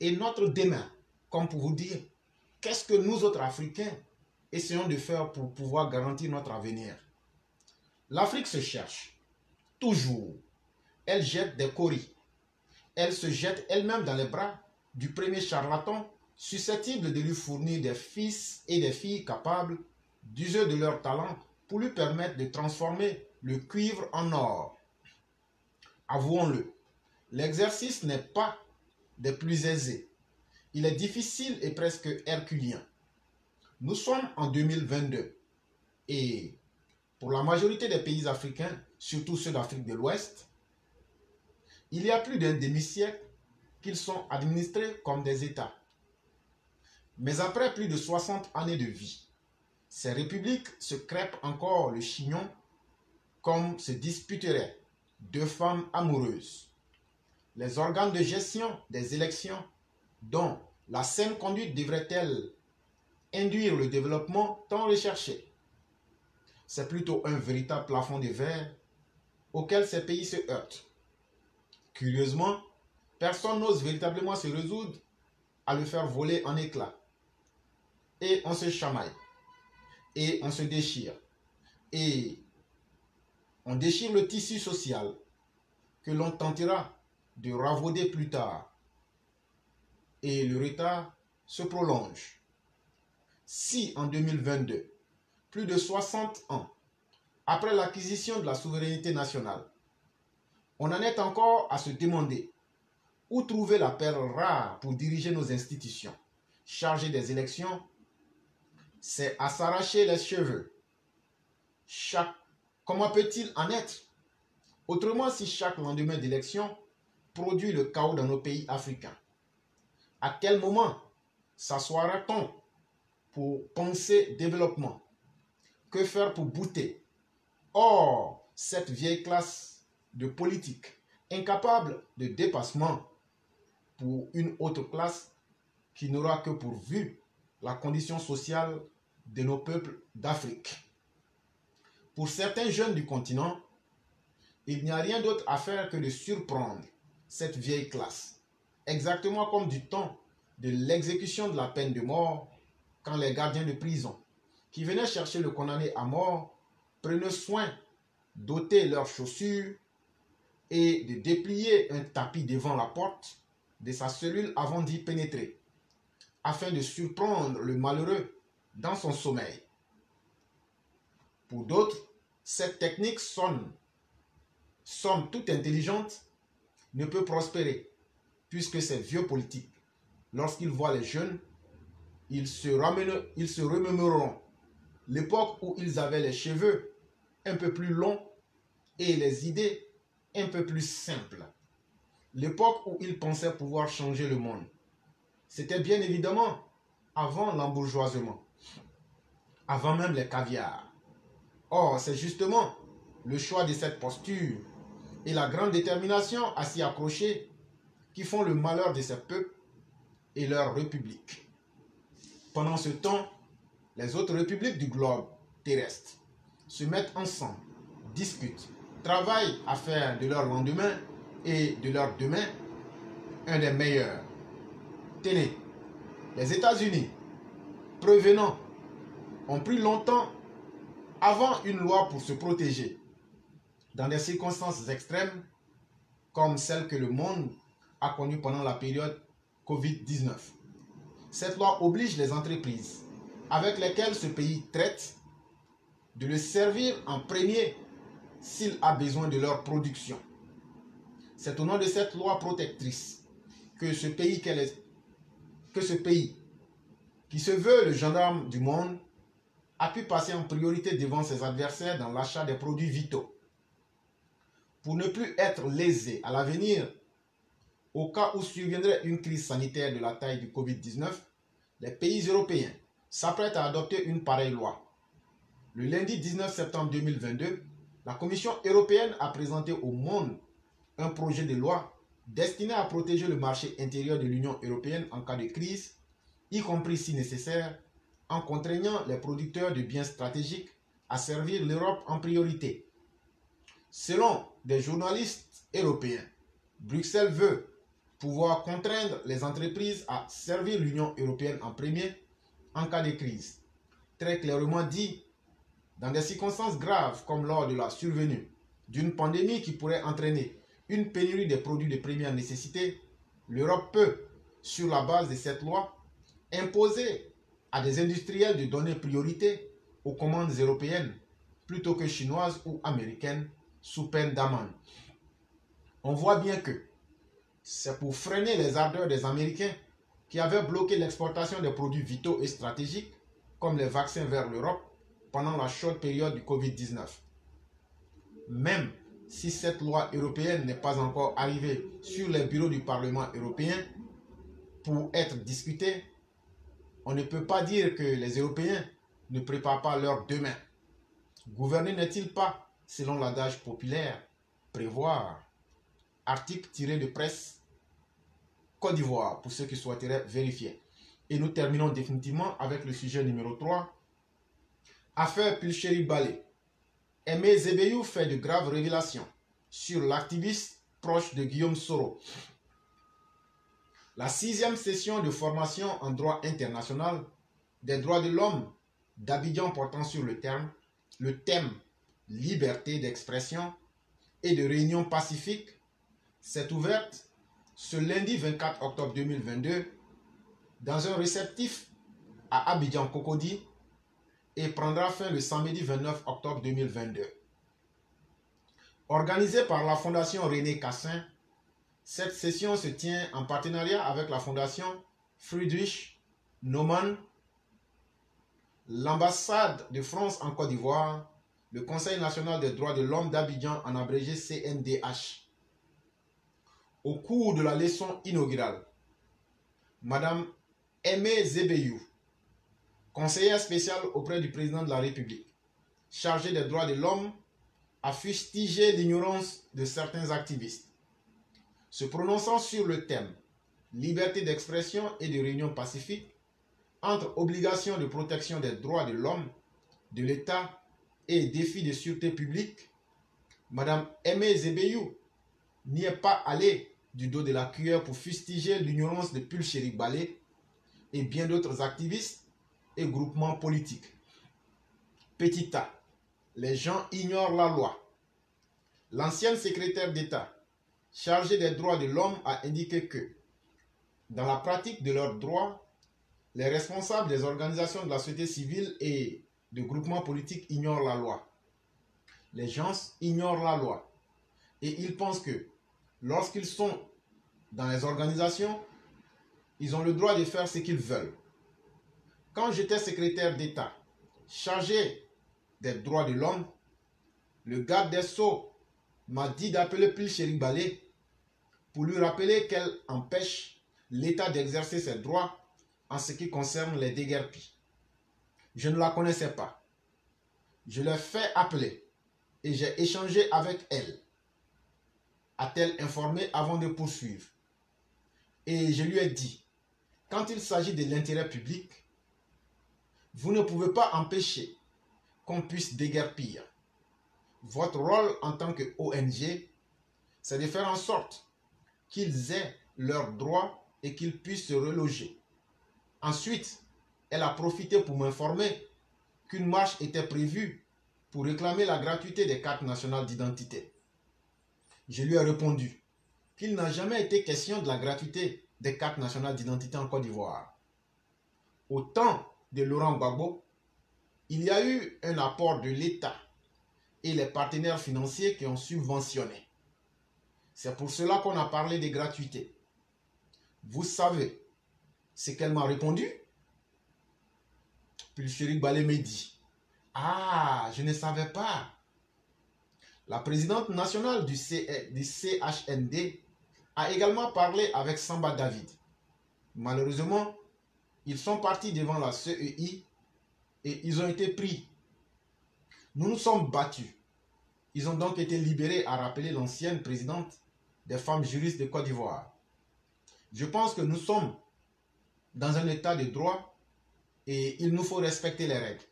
et notre demain, comme pour vous dire, qu'est-ce que nous autres Africains essayons de faire pour pouvoir garantir notre avenir. L'Afrique se cherche, toujours. Elle jette des coris. Elle se jette elle-même dans les bras du premier charlatan susceptible de lui fournir des fils et des filles capables d'user de leur talent pour lui permettre de transformer le cuivre en or. Avouons-le, l'exercice n'est pas des plus aisés. Il est difficile et presque herculien. Nous sommes en 2022 et pour la majorité des pays africains, surtout ceux d'Afrique de l'Ouest, il y a plus d'un demi-siècle qu'ils sont administrés comme des États. Mais après plus de 60 années de vie, ces républiques se crêpent encore le chignon comme se disputeraient deux femmes amoureuses. Les organes de gestion des élections, dont la saine conduite devrait-elle induire le développement tant recherché? C'est plutôt un véritable plafond de verre auquel ces pays se heurtent. Curieusement, personne n'ose véritablement se résoudre à le faire voler en éclats. Et on se chamaille, et on se déchire, et on déchire le tissu social que l'on tentera de ravauder plus tard. Et le retard se prolonge. Si en 2022, plus de 60 ans après l'acquisition de la souveraineté nationale, on en est encore à se demander où trouver la perle rare pour diriger nos institutions chargées des élections, c'est à s'arracher les cheveux. Comment peut-il en être autrement si chaque lendemain d'élection produit le chaos dans nos pays africains? À quel moment s'assoira-t-on pour penser développement? Que faire pour bouter? Or, cette vieille classe de politique, incapable de dépassement pour une autre classe qui n'aura que pour vue la condition sociale de nos peuples d'Afrique. Pour certains jeunes du continent, il n'y a rien d'autre à faire que de surprendre cette vieille classe, exactement comme du temps de l'exécution de la peine de mort, quand les gardiens de prison qui venaient chercher le condamné à mort prenaient soin d'ôter leurs chaussures et de déplier un tapis devant la porte de sa cellule avant d'y pénétrer, afin de surprendre le malheureux dans son sommeil. Pour d'autres, cette technique somme toute intelligente, ne peut prospérer, puisque ces vieux politiques, lorsqu'ils voient les jeunes, ils se remémoreront l'époque où ils avaient les cheveux un peu plus longs et les idées un peu plus simples. L'époque où ils pensaient pouvoir changer le monde. C'était bien évidemment avant l'embourgeoisement, avant même les caviars. Or, c'est justement le choix de cette posture et la grande détermination à s'y accrocher qui font le malheur de ces peuples et leur république. Pendant ce temps, les autres républiques du globe terrestre se mettent ensemble, discutent, travaillent à faire de leur lendemain et de leur demain un des meilleurs. Tenez, les États-Unis, prévenants, ont pris longtemps avant une loi pour se protéger dans des circonstances extrêmes comme celles que le monde a connues pendant la période Covid-19. Cette loi oblige les entreprises avec lesquelles ce pays traite de le servir en premier s'il a besoin de leur production. C'est au nom de cette loi protectrice que ce pays, qui se veut le gendarme du monde, a pu passer en priorité devant ses adversaires dans l'achat des produits vitaux. Pour ne plus être lésé à l'avenir, au cas où surviendrait une crise sanitaire de la taille du Covid-19, les pays européens s'apprêtent à adopter une pareille loi. Le lundi 19 septembre 2022, la Commission européenne a présenté au monde un projet de loi destiné à protéger le marché intérieur de l'Union européenne en cas de crise, y compris si nécessaire, en contraignant les producteurs de biens stratégiques à servir l'Europe en priorité. Selon des journalistes européens, Bruxelles veut pouvoir contraindre les entreprises à servir l'Union européenne en premier en cas de crise. Très clairement dit, dans des circonstances graves comme lors de la survenue d'une pandémie qui pourrait entraîner une pénurie des produits de première nécessité, l'Europe peut, sur la base de cette loi, imposer à des industriels de donner priorité aux commandes européennes plutôt que chinoises ou américaines sous peine d'amende. On voit bien que c'est pour freiner les ardeurs des Américains qui avaient bloqué l'exportation des produits vitaux et stratégiques comme les vaccins vers l'Europe pendant la chaude période du Covid-19. Même si cette loi européenne n'est pas encore arrivée sur les bureaux du Parlement européen pour être discutée, on ne peut pas dire que les Européens ne préparent pas leur demain. Gouverner n'est-il pas, selon l'adage populaire, prévoir? Article tiré de presse Côte d'Ivoire, pour ceux qui souhaiteraient vérifier. Et nous terminons définitivement avec le sujet numéro 3. Affaire Pulchéri Balé. Aimé Zébéiou fait de graves révélations sur l'activiste proche de Guillaume Soro. La 6e session de formation en droit international des droits de l'homme d'Abidjan portant sur le thème liberté d'expression et de réunion pacifique s'est ouverte ce lundi 24 octobre 2022 dans un réceptif à Abidjan-Cocody et prendra fin le samedi 29 octobre 2022. Organisée par la Fondation René Cassin, cette session se tient en partenariat avec la Fondation Friedrich Naumann, l'ambassade de France en Côte d'Ivoire, le Conseil national des droits de l'homme d'Abidjan en abrégé CNDH. Au cours de la leçon inaugurale, Madame Aimé Zébéiou, conseillère spéciale auprès du président de la République, chargée des droits de l'homme, a fustigé l'ignorance de certains activistes. Se prononçant sur le thème liberté d'expression et de réunion pacifique, entre obligations de protection des droits de l'homme, de l'État et défis de sûreté publique, Madame Aimé Zébéiou n'y est pas allée du dos de la cuillère pour fustiger l'ignorance de Pulchéri Balé et bien d'autres activistes et groupements politiques. Petit a, les gens ignorent la loi. L'ancienne secrétaire d'État chargée des droits de l'homme a indiqué que, dans la pratique de leurs droits, les responsables des organisations de la société civile et de groupements politiques ignorent la loi. Les gens ignorent la loi et ils pensent que lorsqu'ils sont dans les organisations, ils ont le droit de faire ce qu'ils veulent. Quand j'étais secrétaire d'État chargé des droits de l'homme, le garde des Sceaux m'a dit d'appeler Pulchéri Balé pour lui rappeler qu'elle empêche l'État d'exercer ses droits en ce qui concerne les déguerpis. Je ne la connaissais pas. Je l'ai fait appeler et j'ai échangé avec elle, a-t-elle informé avant de poursuivre. Et je lui ai dit, quand il s'agit de l'intérêt public, vous ne pouvez pas empêcher qu'on puisse déguerpir. Votre rôle en tant que ONG, c'est de faire en sorte qu'ils aient leurs droits et qu'ils puissent se reloger. Ensuite, elle a profité pour m'informer qu'une marche était prévue pour réclamer la gratuité des cartes nationales d'identité. Je lui ai répondu qu'il n'a jamais été question de la gratuité des cartes nationales d'identité en Côte d'Ivoire. Au temps de Laurent Gbagbo, il y a eu un apport de l'État et les partenaires financiers qui ont subventionné. C'est pour cela qu'on a parlé de gratuité. Vous savez ce qu'elle m'a répondu? Pulchéri Balé me dit, ah, je ne savais pas. La présidente nationale du CHND a également parlé avec Samba David. Malheureusement, ils sont partis devant la CEI et ils ont été pris. Nous nous sommes battus. Ils ont donc été libérés, a rappelé l'ancienne présidente des femmes juristes de Côte d'Ivoire. Je pense que nous sommes dans un état de droit et il nous faut respecter les règles.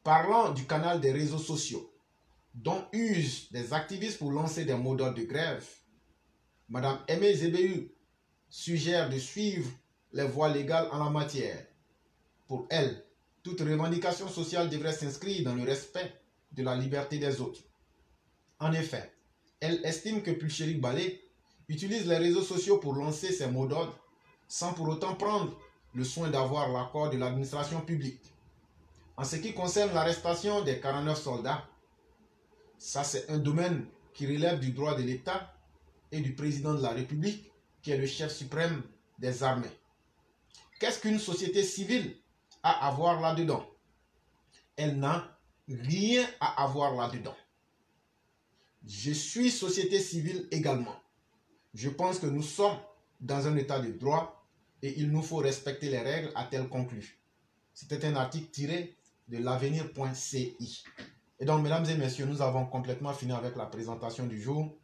Parlant du canal des réseaux sociaux, dont usent des activistes pour lancer des mots d'ordre de grève, Madame Aimé Zébéu suggère de suivre les voies légales en la matière. Pour elle, toute revendication sociale devrait s'inscrire dans le respect de la liberté des autres. En effet, elle estime que Pulchérik Balé utilise les réseaux sociaux pour lancer ses mots d'ordre sans pour autant prendre le soin d'avoir l'accord de l'administration publique. En ce qui concerne l'arrestation des 49 soldats, ça c'est un domaine qui relève du droit de l'État et du président de la République, qui est le chef suprême des armées. Qu'est-ce qu'une société civile a à voir là-dedans? Elle n'a rien à avoir là-dedans. Je suis société civile également. Je pense que nous sommes dans un état de droit et il nous faut respecter les règles, a-t-elle conclu. C'était un article tiré de l'avenir.ci. Et donc, mesdames et messieurs, nous avons complètement fini avec la présentation du jour.